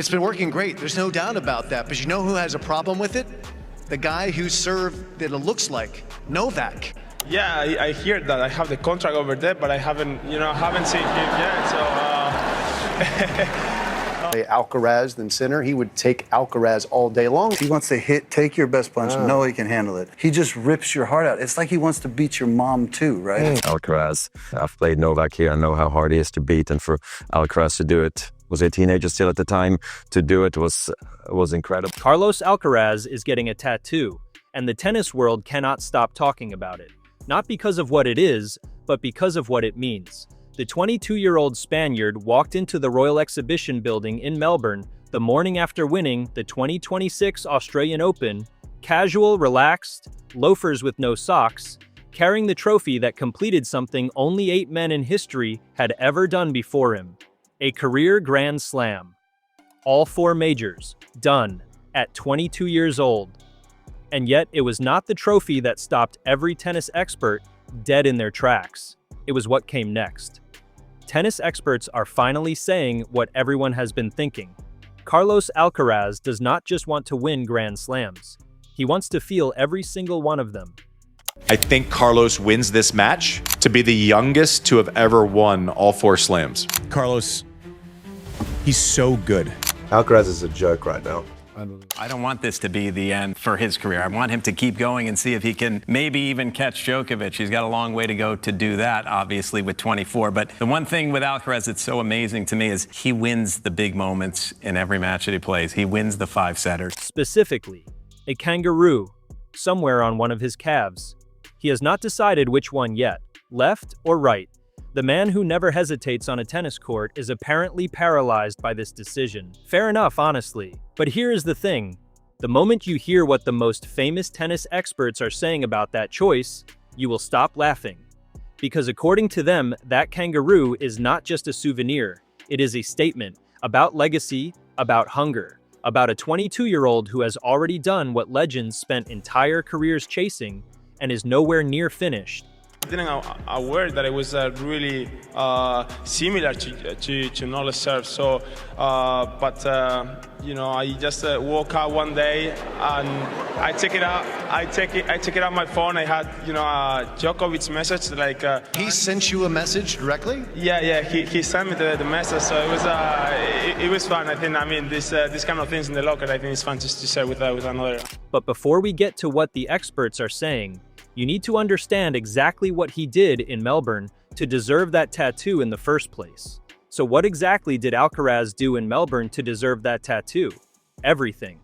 It's been working great, there's no doubt about that, but you know who has a problem with it? The guy who served that it looks like, Novak. Yeah, I hear that. I have the contract over there, but I haven't seen him yet, so... Alcaraz than center, he would take Alcaraz all day long. He wants to hit, take your best punch, know he can handle it. He just rips your heart out. It's like he wants to beat your mom too, right? Alcaraz, I've played Novak here, I know how hard he is to beat, and for Alcaraz to do it, was a teenager still at the time, to do it was incredible. Carlos Alcaraz is getting a tattoo, and the tennis world cannot stop talking about it. Not because of what it is, but because of what it means. The 22-year-old Spaniard walked into the Royal Exhibition Building in Melbourne the morning after winning the 2026 Australian Open, casual, relaxed, loafers with no socks, carrying the trophy that completed something only 8 men in history had ever done before him. A career Grand Slam. All 4 majors, done, at 22 years old. And yet, it was not the trophy that stopped every tennis expert dead in their tracks. It was what came next. Tennis experts are finally saying what everyone has been thinking. Carlos Alcaraz does not just want to win Grand Slams. He wants to feel every single one of them. I think Carlos wins this match to be the youngest to have ever won all 4 slams. Carlos, he's so good. Alcaraz is a joke right now. I don't want this to be the end for his career. I want him to keep going and see if he can maybe even catch Djokovic. He's got a long way to go to do that, obviously, with 24. But the one thing with Alcaraz that's so amazing to me is he wins the big moments in every match that he plays. He wins the 5-setters. Specifically, a kangaroo, somewhere on one of his calves. He has not decided which one yet, left or right. The man who never hesitates on a tennis court is apparently paralyzed by this decision. Fair enough, honestly. But here is the thing. The moment you hear what the most famous tennis experts are saying about that choice, you will stop laughing. Because according to them, that kangaroo is not just a souvenir. It is a statement about legacy, about hunger, about a 22-year-old who has already done what legends spent entire careers chasing and is nowhere near finished. I didn't aware that it was really similar to knowledge serve. So, you know, I just woke up one day and I check it out. I check it out my phone. I had, you know, Djokovic's message like. He sent you a message directly? Yeah. He sent me the message. So it was fun. I mean, this kind of things in the locker, I think it's fun just to share with another. But before we get to what the experts are saying, you need to understand exactly what he did in Melbourne to deserve that tattoo in the first place. So what exactly did Alcaraz do in Melbourne to deserve that tattoo? Everything.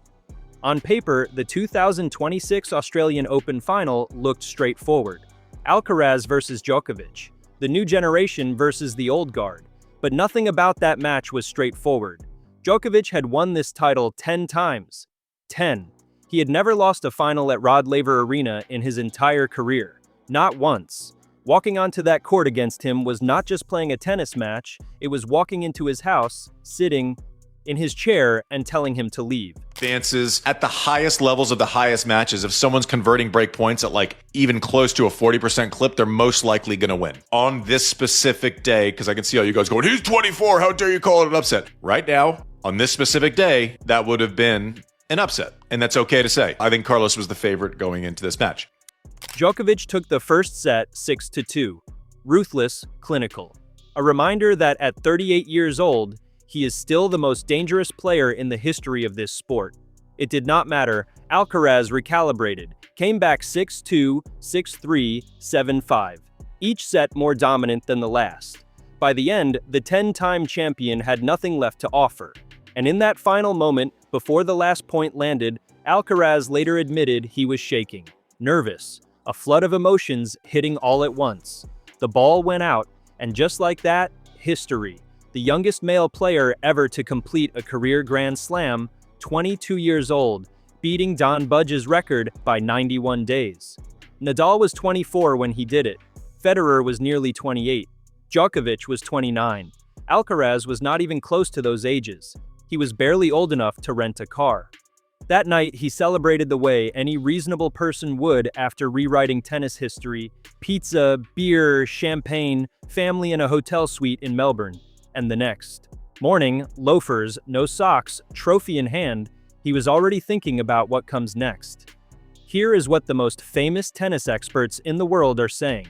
On paper, the 2026 Australian Open final looked straightforward. Alcaraz versus Djokovic, the new generation versus the old guard. But nothing about that match was straightforward. Djokovic had won this title 10 times. 10. He had never lost a final at Rod Laver Arena in his entire career. Not once. Walking onto that court against him was not just playing a tennis match, it was walking into his house, sitting in his chair, and telling him to leave. Dances at the highest levels of the highest matches. If someone's converting break points at like even close to a 40% clip, they're most likely going to win. On this specific day, because I can see all you guys going, he's 24, how dare you call it an upset? Right now, on this specific day, that would have been an upset, and that's okay to say. I think Carlos was the favorite going into this match. Djokovic took the first set 6-2. Ruthless, clinical. A reminder that at 38 years old, he is still the most dangerous player in the history of this sport. It did not matter. Alcaraz recalibrated, came back 6-2, 6-3, 7-5. Each set more dominant than the last. By the end, the 10-time champion had nothing left to offer. And in that final moment, before the last point landed, Alcaraz later admitted he was shaking. Nervous. A flood of emotions hitting all at once. The ball went out, and just like that, history. The youngest male player ever to complete a career Grand Slam, 22 years old, beating Don Budge's record by 91 days. Nadal was 24 when he did it. Federer was nearly 28. Djokovic was 29. Alcaraz was not even close to those ages. He was barely old enough to rent a car. That night, he celebrated the way any reasonable person would after rewriting tennis history: pizza, beer, champagne, family in a hotel suite in Melbourne. And the next. Morning, loafers, no socks, trophy in hand, he was already thinking about what comes next. Here is what the most famous tennis experts in the world are saying.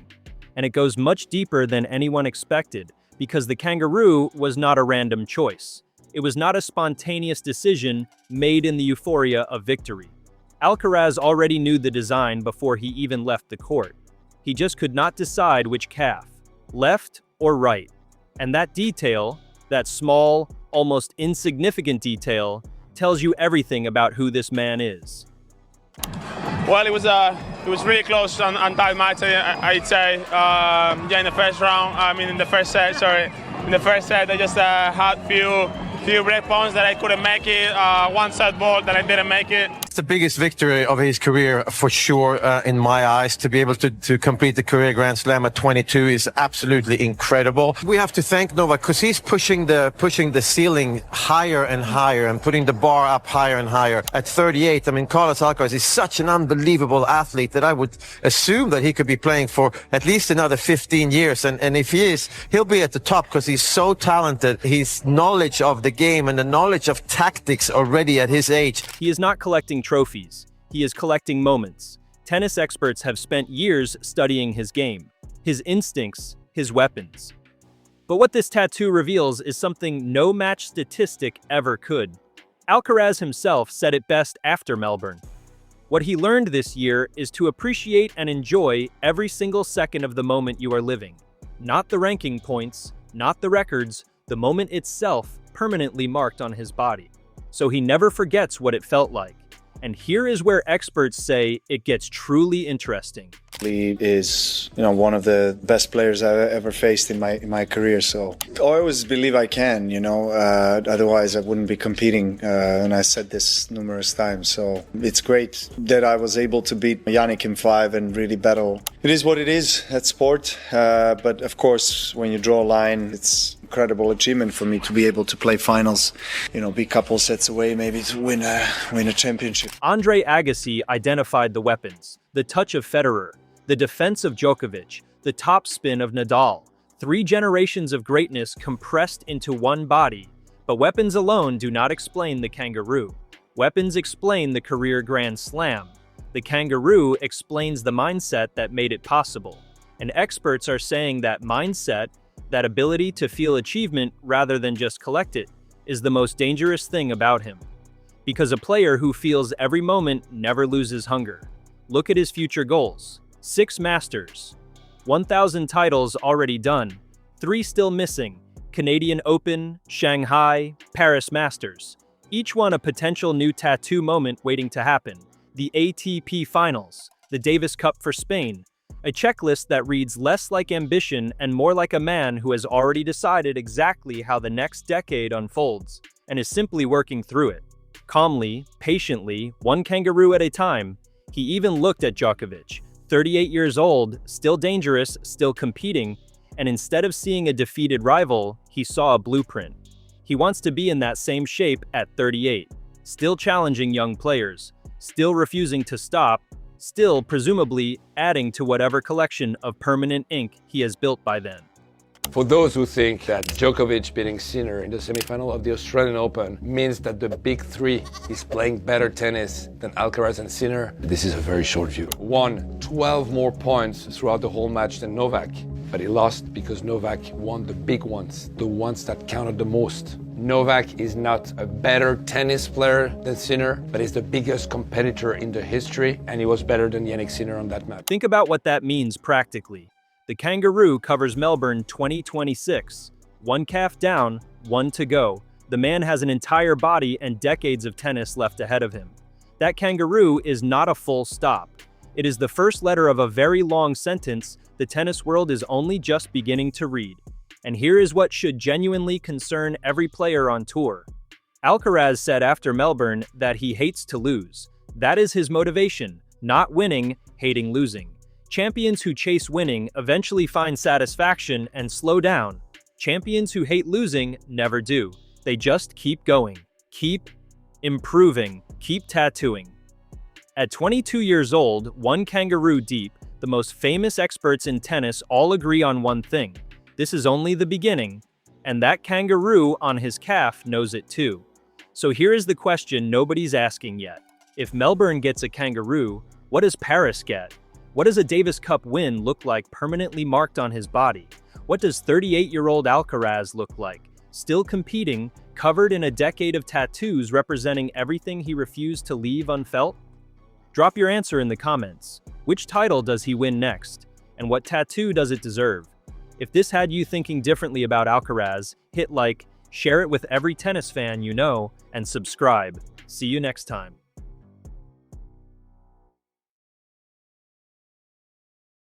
And it goes much deeper than anyone expected, because the Kangaroo was not a random choice. It was not a spontaneous decision made in the euphoria of victory. Alcaraz already knew the design before he even left the court. He just could not decide which calf, left or right. And that detail, that small, almost insignificant detail, tells you everything about who this man is. Well, it was really close on that match, I'd say. In the first round, in the first set, sorry. In the first set, I just had few break points that I couldn't make it, one set ball that I didn't make it. It's the biggest victory of his career for sure, in my eyes. To be able to complete the career Grand Slam at 22 is absolutely incredible. We have to thank Novak because he's pushing the ceiling higher and higher and putting the bar up higher and higher. At 38, Carlos Alcaraz is such an unbelievable athlete that I would assume that he could be playing for at least another 15 years. And if he is, he'll be at the top because he's so talented. His knowledge of the game and the knowledge of tactics already at his age. He is not collecting trophies. He is collecting moments. Tennis experts have spent years studying his game, his instincts, his weapons. But what this tattoo reveals is something no match statistic ever could. Alcaraz himself said it best after Melbourne. What he learned this year is to appreciate and enjoy every single second of the moment you are living. Not the ranking points, not the records, the moment itself permanently marked on his body. So he never forgets what it felt like. And here is where experts say it gets truly interesting. He is, one of the best players I've ever faced in my career. So I always believe I can, otherwise I wouldn't be competing. And I said this numerous times. So it's great that I was able to beat Yannick in 5 and really battle. It is what it is at sport. But of course, when you draw a line, it's incredible achievement for me to be able to play finals, be a couple sets away maybe to win a championship. Andre Agassi identified the weapons, the touch of Federer, the defense of Djokovic, the topspin of Nadal. 3 generations of greatness compressed into one body. But weapons alone do not explain the Kangaroo. Weapons explain the career Grand Slam. The Kangaroo explains the mindset that made it possible. And experts are saying that mindset, that ability to feel achievement rather than just collect it, is the most dangerous thing about him. Because a player who feels every moment never loses hunger. Look at his future goals. 6 Masters. 1,000 titles already done. 3 still missing. Canadian Open, Shanghai, Paris Masters. Each one a potential new tattoo moment waiting to happen. The ATP Finals. The Davis Cup for Spain. A checklist that reads less like ambition and more like a man who has already decided exactly how the next decade unfolds, and is simply working through it. Calmly, patiently, one Kangaroo at a time, he even looked at Djokovic, 38 years old, still dangerous, still competing, and instead of seeing a defeated rival, he saw a blueprint. He wants to be in that same shape at 38, still challenging young players, still refusing to stop, still presumably adding to whatever collection of permanent ink he has built by then. For those who think that Djokovic beating Sinner in the semifinal of the Australian Open means that the big 3 is playing better tennis than Alcaraz and Sinner, this is a very short view. Won 12 more points throughout the whole match than Novak, but he lost because Novak won the big ones, the ones that counted the most. Novak is not a better tennis player than Sinner, but he's the biggest competitor in the history, and he was better than Yannick Sinner on that match. Think about what that means practically. The Kangaroo covers Melbourne 2026. 1 calf down, 1 to go. The man has an entire body and decades of tennis left ahead of him. That Kangaroo is not a full stop. It is the first letter of a very long sentence the tennis world is only just beginning to read. And here is what should genuinely concern every player on tour. Alcaraz said after Melbourne that he hates to lose. That is his motivation, not winning, hating losing. Champions who chase winning eventually find satisfaction and slow down. Champions who hate losing never do. They just keep going, keep improving, keep tattooing. At 22 years old, 1 Kangaroo deep, the most famous experts in tennis all agree on one thing. This is only the beginning. And that kangaroo on his calf knows it too. So here is the question nobody's asking yet. If Melbourne gets a kangaroo, what does Paris get? What does a Davis Cup win look like permanently marked on his body? What does 38-year-old Alcaraz look like? Still competing, covered in a decade of tattoos representing everything he refused to leave unfelt? Drop your answer in the comments. Which title does he win next? And what tattoo does it deserve? If this had you thinking differently about Alcaraz, hit like, share it with every tennis fan you know, and subscribe. See you next time.